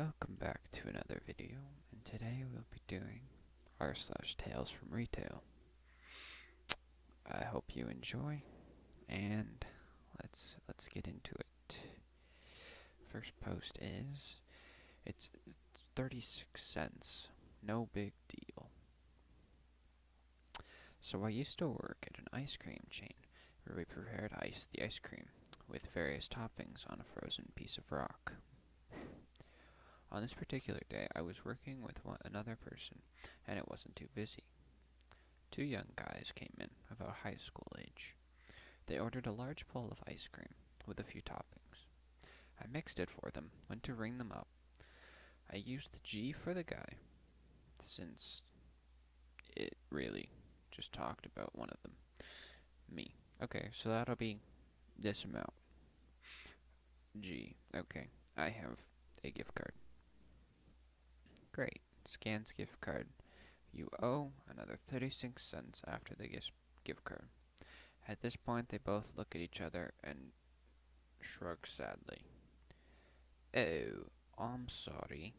Welcome back to another video, and today we'll be doing r/tales from retail. I hope you enjoy, and let's get into it. First post is it's 36 cents, no big deal. So I used to work at an ice cream chain where we prepared the ice cream with various toppings on a frozen piece of rock. On this particular day, I was working with another person, and it wasn't too busy. Two young guys came in, about high school age. They ordered a large bowl of ice cream with a few toppings. I mixed it for them, went to ring them up. I used the G for the guy, since it really just talked about one of them. Me. Okay, so that'll be this amount. G. Okay, I have a gift card. Great. Scans gift card. You owe another 36 cents after the gift card. At this point, they both look at each other and shrug sadly. Oh, I'm sorry.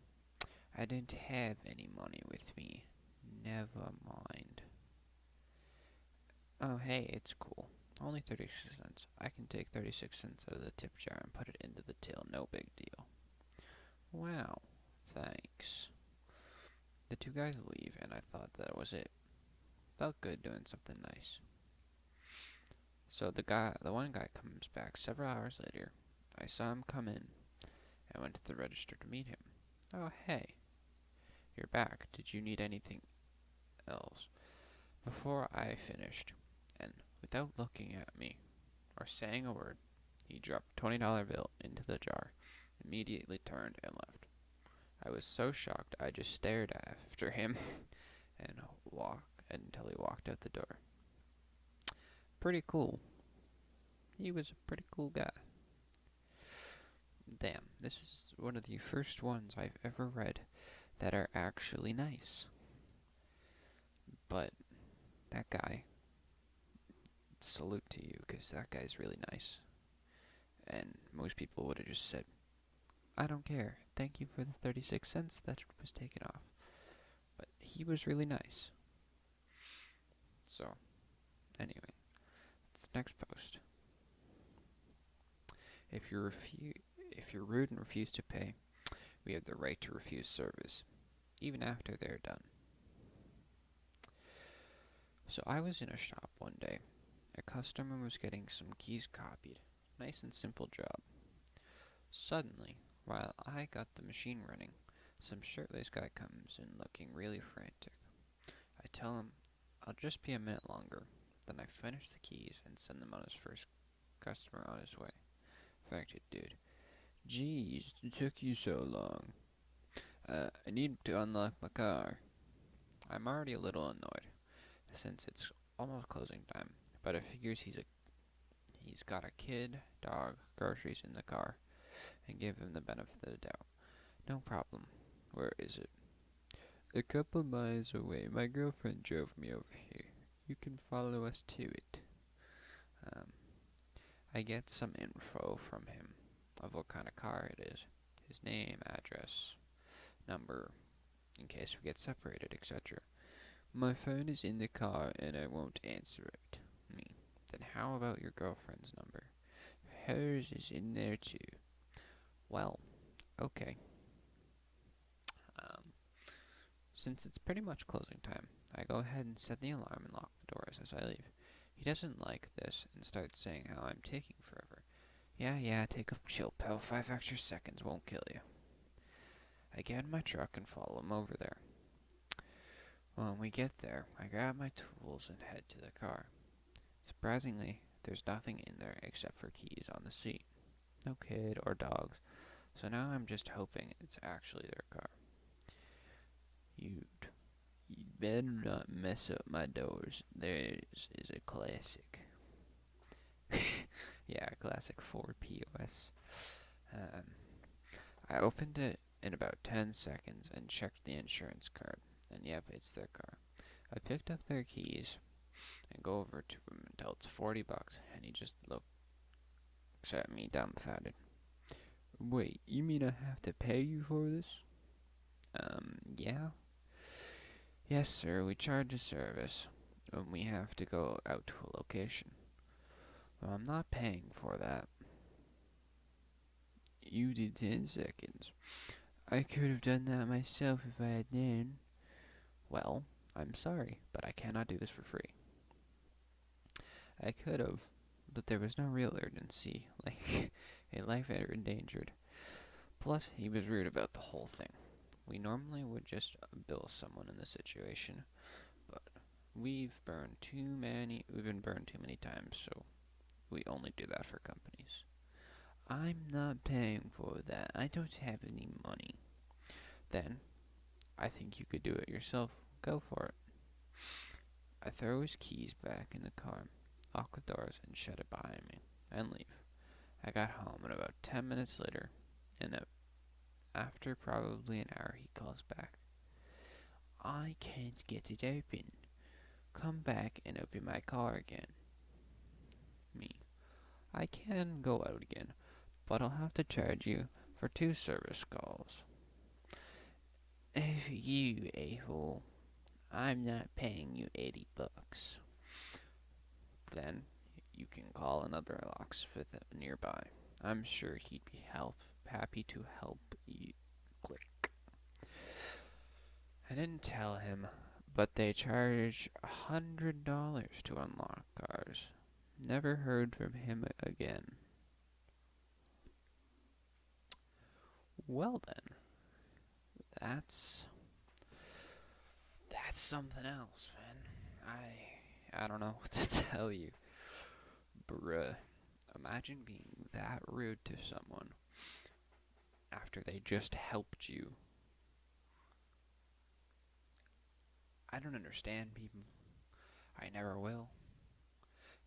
I don't have any money with me. Never mind. Oh, hey, it's cool. Only 36 cents. I can take 36 cents out of the tip jar and put it into the till. No big deal. Wow. Thanks. The two guys leave, and I thought that was it. Felt good doing something nice. So the one guy comes back several hours later. I saw him come in. I went to the register to meet him. Oh, hey. You're back. Did you need anything else? Before I finished, and without looking at me or saying a word, he dropped a $20 bill into the jar, immediately turned and left. I was so shocked I just stared after him and walked until he walked out the door. Pretty cool. He was a pretty cool guy. Damn, this is one of the first ones I've ever read that are actually nice. But that guy, salute to you, because that guy's really nice. And most people would have just said, I don't care, thank you for the 36 cents that was taken off. But he was really nice. So, anyway, it's next post. If you're rude and refuse to pay, we have the right to refuse service, even after they're done. So I was in a shop one day. A customer was getting some keys copied. Nice and simple job. Suddenly, while I got the machine running, some shirtless guy comes in looking really frantic. I tell him I'll just be a minute longer. Then I finish the keys and send them on his first customer on his way. Frantic dude. Geez, it took you so long. I need to unlock my car. I'm already a little annoyed, since it's almost closing time, but I figures he's got a kid, dog, groceries in the car, and give him the benefit of the doubt. No problem. Where is it? A couple miles away. My girlfriend drove me over here. You can follow us to it. I get some info from him of what kind of car it is. His name, address, number, in case we get separated, etc. My phone is in the car and I won't answer it. Me. Then how about your girlfriend's number? Hers is in there too. Well, okay. Since it's pretty much closing time, I go ahead and set the alarm and lock the doors as I leave. He doesn't like this and starts saying how I'm taking forever. Yeah, take a chill pill. 5 extra seconds won't kill you. I get in my truck and follow him over there. When we get there, I grab my tools and head to the car. Surprisingly, there's nothing in there except for keys on the seat. No kid or dogs, so now I'm just hoping it's actually their car. You'd better not mess up my doors. Theirs is a classic. Yeah, classic Ford POS. I opened it in about 10 seconds and checked the insurance card, and yep, it's their car. I picked up their keys and go over to him until it's $40, and he just looks at me dumbfounded. Wait, you mean I have to pay you for this? Yeah? Yes, sir, we charge a service when we have to go out to a location. Well, I'm not paying for that. You did 10 seconds. I could have done that myself if I had known. Well, I'm sorry, but I cannot do this for free. I could have, but there was no real urgency, like a life endangered. Plus, he was rude about the whole thing. We normally would just bill someone in this situation, but we've been burned too many times, so we only do that for companies. I'm not paying for that. I don't have any money. Then, I think you could do it yourself. Go for it. I throw his keys back in the car, lock the doors, and shut it behind me, and leave. I got home, and about 10 minutes later, and after probably an hour, he calls back. I can't get it open. Come back and open my car again. Me. I can go out again, but I'll have to charge you for 2 service calls. If you a-hole, I'm not paying you $80. Then you can call another locksmith nearby. I'm sure he'd be happy to help you. Click. I didn't tell him, but they charge $100 to unlock cars. Never heard from him again. Well then, that's something else, man. I don't know what to tell you. Bruh. Imagine being that rude to someone after they just helped you. I don't understand people. I never will.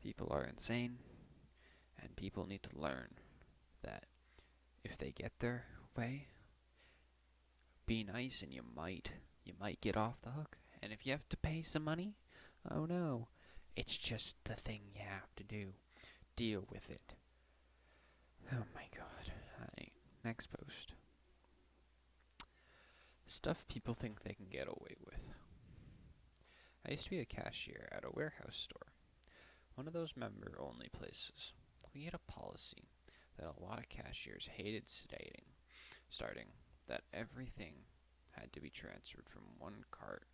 People are insane, and people need to learn that if they get their way, be nice and you might get off the hook. And if you have to pay some money, oh no, it's just the thing you have to do. Deal with it. Oh my god. Next post. Stuff people think they can get away with. I used to be a cashier at a warehouse store, one of those member-only places. We had a policy that a lot of cashiers hated starting that everything had to be transferred from one cart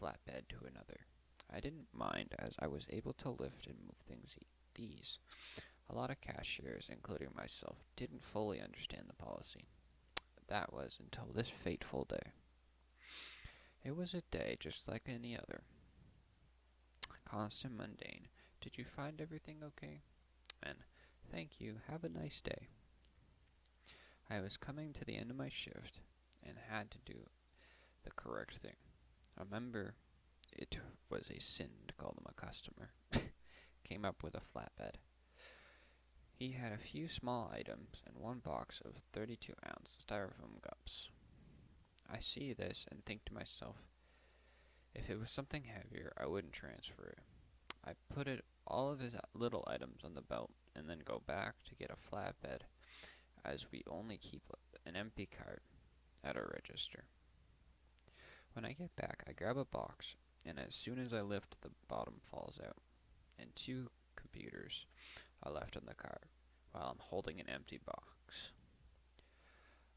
flatbed to another. I didn't mind as I was able to lift and move things these. A lot of cashiers, including myself, didn't fully understand the policy. That was until this fateful day. It was a day just like any other. Constant mundane. Did you find everything okay? And thank you, have a nice day. I was coming to the end of my shift and had to do the correct thing. Remember, it was a sin to call them a customer. Came up with a flatbed. He had a few small items and one box of 32-ounce styrofoam cups. I see this and think to myself, if it was something heavier, I wouldn't transfer it. I put all of his little items on the belt and then go back to get a flatbed, as we only keep an empty cart at our register. When I get back, I grab a box, and as soon as I lift, the bottom falls out, and 2 computers are left on the cart while I'm holding an empty box.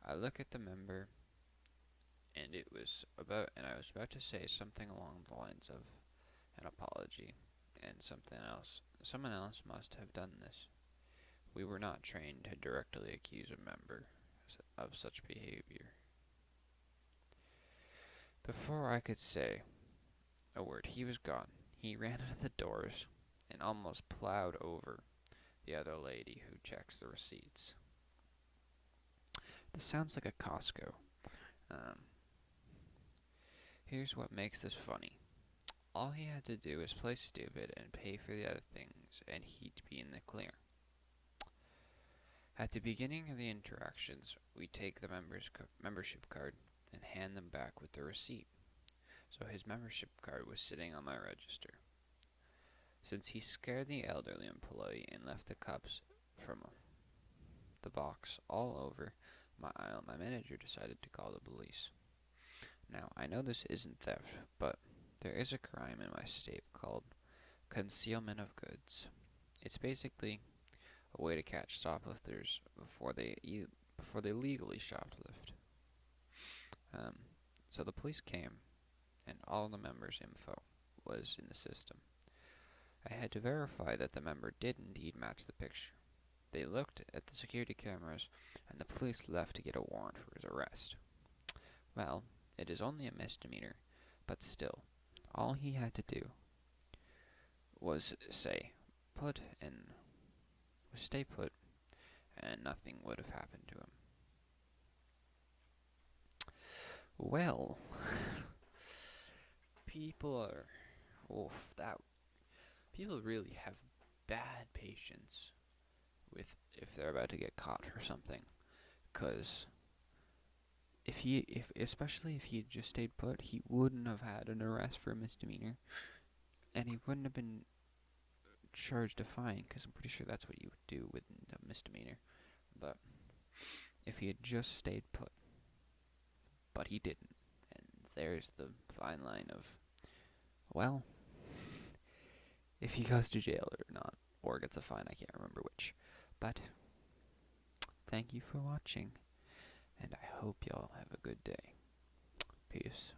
I look at the member, and I was about to say something along the lines of an apology, and someone else must have done this. We were not trained to directly accuse a member of such behavior. Before I could say a word, he was gone. He ran out of the doors and almost plowed over the other lady who checks the receipts. This sounds like a Costco. Here's what makes this funny. All he had to do was play stupid and pay for the other things, and he'd be in the clear. At the beginning of the interactions, we take the membership card and hand them back with the receipt. So his membership card was sitting on my register. Since he scared the elderly employee and left the cups from the box all over my aisle, my manager decided to call the police. Now, I know this isn't theft, but there is a crime in my state called concealment of goods. It's basically a way to catch shoplifters before they legally shoplift. Um, so the police came, and all the members' info was in the system. I had to verify that the member did indeed match the picture. They looked at the security cameras, and the police left to get a warrant for his arrest. Well, it is only a misdemeanor, but still, all he had to do was stay put, and nothing would have happened to him. Well, people are, that people really have bad patience with if they're about to get caught for something, 'cause especially if he had just stayed put, he wouldn't have had an arrest for a misdemeanor, and he wouldn't have been charged a fine, because I'm pretty sure that's what you would do with a misdemeanor. But if he had just stayed put, but he didn't, and there's the fine line of, well, if he goes to jail or not, or gets a fine, I can't remember which. But thank you for watching, and I hope y'all have a good day. Peace.